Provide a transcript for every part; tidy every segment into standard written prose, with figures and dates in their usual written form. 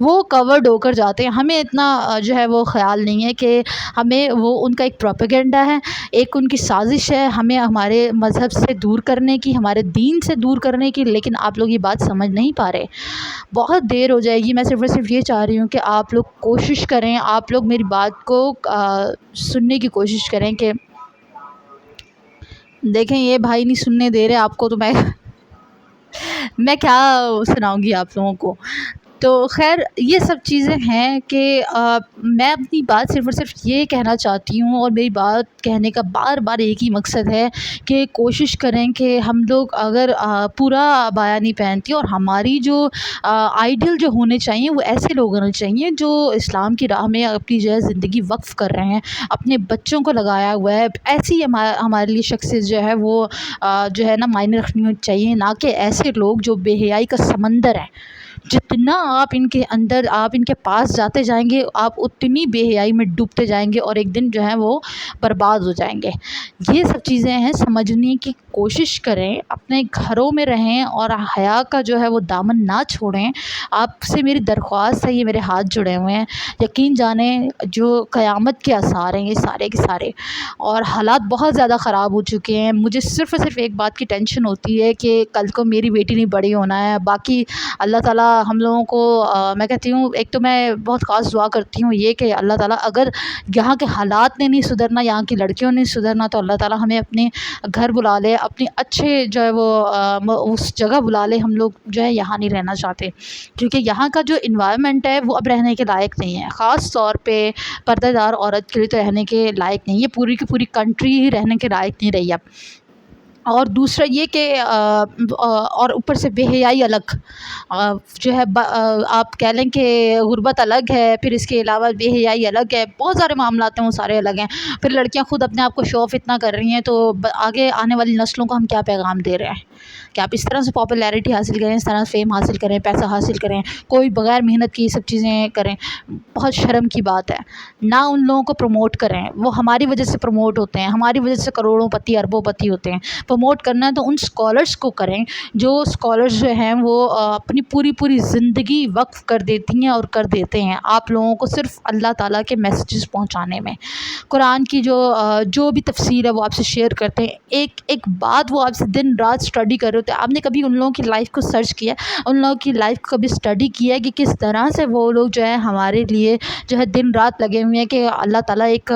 وہ کورڈ ہو کر جاتے ہیں. ہمیں اتنا جو ہے وہ خیال نہیں ہے کہ ہمیں وہ ان کا ایک پروپیگنڈا ہے, ایک ان کی سازش ہے ہمیں ہمارے مذہب سے دور کرنے کی, ہمارے دین سے دور کرنے کی. لیکن آپ لوگ یہ بات سمجھ نہیں پا رہے. بہت دیر ہو جائے گی. میں صرف اور صرف یہ چاہ رہی ہوں کہ آپ لوگ کوشش کریں, آپ لوگ میری بات کو سننے کی کوشش کریں. کہ دیکھیں یہ بھائی نہیں سننے دے رہے آپ کو, تو میں کیا سناؤں گی آپ لوگوں کو. تو خیر یہ سب چیزیں ہیں کہ میں اپنی بات صرف اور صرف یہ کہنا چاہتی ہوں, اور میری بات کہنے کا بار بار ایک ہی مقصد ہے کہ کوشش کریں کہ ہم لوگ اگر پورا عبایا نہیں پہنتی, اور ہماری جو آئیڈیل جو ہونے چاہیے وہ ایسے لوگ ہونے چاہیے جو اسلام کی راہ میں اپنی جو ہے زندگی وقف کر رہے ہیں, اپنے بچوں کو لگایا ہوا ہے. ایسی ہمارے لیے شخصیت جو ہے وہ جو ہے نا معنی رکھنی چاہیے, نہ کہ ایسے لوگ جو بے حیائی کا سمندر ہے. جتنا آپ ان کے اندر آپ ان کے پاس جاتے جائیں گے آپ اتنی بے حیائی میں ڈوبتے جائیں گے, اور ایک دن جو ہے وہ برباد ہو جائیں گے. یہ سب چیزیں ہیں, سمجھنے کی کوشش کریں, اپنے گھروں میں رہیں اور حیا کا جو ہے وہ دامن نہ چھوڑیں. آپ سے میری درخواست ہے, یہ میرے ہاتھ جڑے ہوئے ہیں, یقین جانیں جو قیامت کے آثار ہیں یہ سارے کے سارے. اور حالات بہت زیادہ خراب ہو چکے ہیں. مجھے صرف اور صرف ایک بات کی ٹینشن ہوتی ہے کہ کل کو میری بیٹی نہیں بڑی ہونا ہے. باقی اللہ تعالیٰ ہم لوگوں کو میں کہتی ہوں, ایک تو میں بہت خاص دعا کرتی ہوں یہ کہ اللہ تعالیٰ اگر یہاں کے حالات نے نہیں سدھرنا, یہاں کی لڑکیوں نے سدھرنا, تو اللہ تعالیٰ ہمیں اپنے گھر بلا لے, اپنے اچھے جو ہے وہ اس جگہ بلا لے. ہم لوگ جو ہے یہاں نہیں رہنا چاہتے, کیونکہ یہاں کا جو انوائرمنٹ ہے وہ اب رہنے کے لائق نہیں ہے. خاص طور پہ پردہ دار عورت کے لیے تو رہنے کے لائق نہیں, یہ پوری کی پوری کنٹری ہی رہنے کے لائق نہیں رہی اب. اور دوسرا یہ کہ اور اوپر سے بے حیائی الگ جو ہے, آپ کہہ لیں کہ غربت الگ ہے, پھر اس کے علاوہ بے حیائی الگ ہے, بہت سارے معاملات ہیں وہ سارے الگ ہیں. پھر لڑکیاں خود اپنے آپ کو شو آف اتنا کر رہی ہیں, تو آگے آنے والی نسلوں کو ہم کیا پیغام دے رہے ہیں کہ آپ اس طرح سے پاپولیرٹی حاصل کریں, اس طرح سے فیم حاصل کریں, پیسہ حاصل کریں, کوئی بغیر محنت کی یہ سب چیزیں کریں. بہت شرم کی بات ہے. نہ ان لوگوں کو پروموٹ کریں, وہ ہماری وجہ سے پروموٹ ہوتے ہیں, ہماری وجہ سے کروڑوں پتی اربوں پتی ہوتے ہیں. پروموٹ کرنا ہے تو ان سکالرز کو کریں جو سکالرز جو ہیں وہ اپنی پوری زندگی وقف کر دیتی ہیں اور کر دیتے ہیں آپ لوگوں کو صرف اللہ تعالیٰ کے میسیجز پہنچانے میں. قرآن کی جو بھی تفسیر ہے وہ آپ سے شیئر کرتے ہیں, ایک بات وہ آپ سے دن رات اسٹڈی کر رہے ہوتے ہیں. آپ نے کبھی ان لوگوں کی لائف کو سرچ کیا, ان لوگوں کی لائف کو کبھی اسٹڈی کیا ہے کہ کس طرح سے وہ لوگ جو ہے ہمارے لیے جو ہے دن رات لگے ہوئے ہیں کہ اللہ تعالیٰ ایک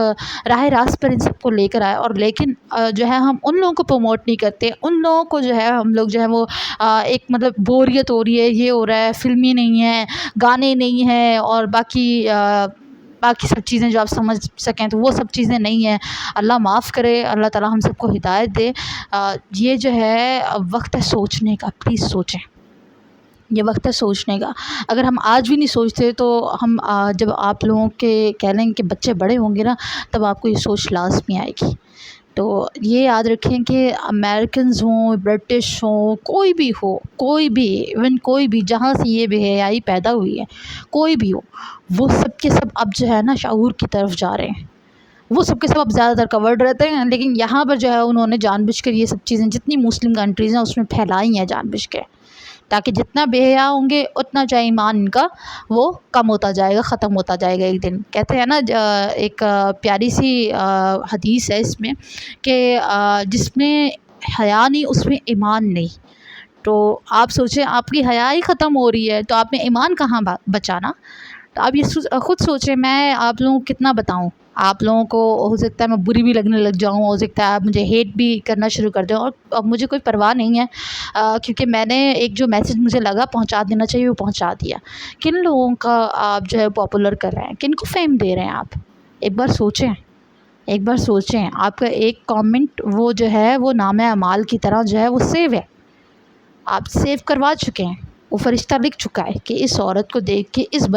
راہ راست پر ان سب کو لے کر آئے. اور لیکن جو ہے ہم ان لوگوں کو پروموٹ نہیں کرتے, ان لوگوں کو جو ہے ہم لوگ جو ہے وہ ایک مطلب بوریت ہو رہی ہے, یہ ہو رہا ہے, فلمیں نہیں ہیں, گانے نہیں ہیں, اور باقی سب چیزیں جو آپ سمجھ سکیں تو وہ سب چیزیں نہیں ہیں. اللہ معاف کرے, اللہ تعالیٰ ہم سب کو ہدایت دے. یہ جو ہے وقت ہے سوچنے کا, پلیز سوچیں, یہ وقت ہے سوچنے کا. اگر ہم آج بھی نہیں سوچتے تو ہم جب آپ لوگوں کے کہہ لیں کہ بچے بڑے ہوں گے نا, تب آپ کو یہ سوچ لازمی آئے گی. تو یہ یاد رکھیں کہ امریکنز ہوں, برٹش ہوں, کوئی بھی ایون کوئی بھی جہاں سے یہ بے حیائی پیدا ہوئی ہے, کوئی بھی ہو, وہ سب کے سب اب جو ہے نا شعور کی طرف جا رہے ہیں. وہ سب کے سب اب زیادہ تر کورڈ رہتے ہیں, لیکن یہاں پر جو ہے انہوں نے جان بوجھ کر یہ سب چیزیں جتنی مسلم کنٹریز ہیں اس میں پھیلائی ہیں جان بوجھ کے, تاکہ جتنا بے حیا ہوں گے اتنا جو ایمان ان کا وہ کم ہوتا جائے گا, ختم ہوتا جائے گا ایک دن. کہتے ہیں نا ایک پیاری سی حدیث ہے اس میں کہ جس میں حیا نہیں اس میں ایمان نہیں. تو آپ سوچیں, آپ کی حیا ہی ختم ہو رہی ہے تو آپ نے ایمان کہاں بچانا. تو آپ یہ خود سوچیں. میں آپ لوگوں کو کتنا بتاؤں, آپ لوگوں کو ہو سکتا ہے میں بری بھی لگنے لگ جاؤں, ہو سکتا ہے آپ مجھے ہیٹ بھی کرنا شروع کر دیں, اور اب مجھے کوئی پرواہ نہیں ہے, کیونکہ میں نے ایک جو میسیج مجھے لگا پہنچا دینا چاہیے وہ پہنچا دیا. کن لوگوں کا آپ جو ہے پاپولر کر رہے ہیں, کن کو فیم دے رہے ہیں آپ, ایک بار سوچیں. آپ کا ایک کامنٹ وہ جو ہے وہ نام اعمال کی طرح جو ہے وہ سیو ہے, آپ سیو کروا چکے ہیں, وہ فرشتہ لکھ چکا ہے کہ اس عورت کو دیکھ کے اس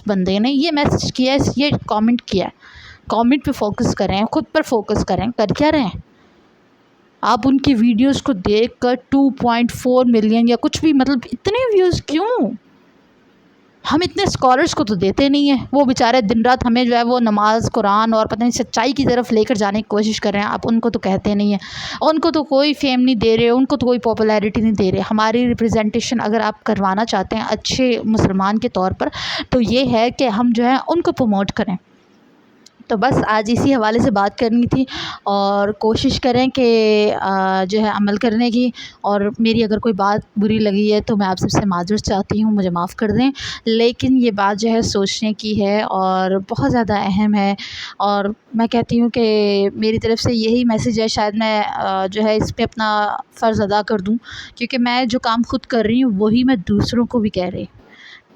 بندے نے یہ میسیج کیا ہے, یہ کامنٹ کیا ہے. کامنٹ پہ فوکس کریں, خود پر فوکس کریں. کر کیا رہے ہیں آپ ان کی ویڈیوز کو دیکھ کر 2.4 ملین یا کچھ بھی, مطلب اتنے ویوز کیوں, ہم اتنے اسکالرس کو تو دیتے نہیں ہیں، وہ بیچارے دن رات ہمیں جو ہے وہ نماز قرآن اور پتہ نہیں سچائی کی طرف لے کر جانے کی کوشش کر رہے ہیں، آپ ان کو تو کہتے نہیں ہیں، ان کو تو کوئی فیم نہیں دے رہے، ان کو تو کوئی پاپولیرٹی نہیں دے رہے۔ ہماری ریپرزنٹیشن اگر آپ کروانا چاہتے ہیں اچھے مسلمان کے طور پر تو یہ ہے کہ ہم جو ہے ان کو پروموٹ کریں۔ تو بس آج اسی حوالے سے بات کرنی تھی، اور کوشش کریں کہ جو ہے عمل کرنے کی، اور میری اگر کوئی بات بری لگی ہے تو میں آپ سب سے معذرت چاہتی ہوں، مجھے معاف کر دیں، لیکن یہ بات جو ہے سوچنے کی ہے اور بہت زیادہ اہم ہے، اور میں کہتی ہوں کہ میری طرف سے یہی میسیج ہے، شاید میں جو ہے اس پہ اپنا فرض ادا کر دوں، کیونکہ میں جو کام خود کر رہی ہوں وہی میں دوسروں کو بھی کہہ رہی۔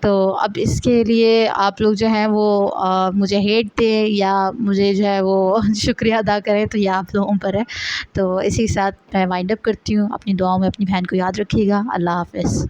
تو اب اس کے لیے آپ لوگ جو ہیں وہ مجھے ہیٹ دیں یا مجھے جو ہے وہ شکریہ ادا کریں، تو یہ آپ لوگوں پر ہے۔ تو اسی کے ساتھ میں وائنڈ اپ کرتی ہوں، اپنی دعاؤں میں اپنی بہن کو یاد رکھیے گا۔ اللہ حافظ۔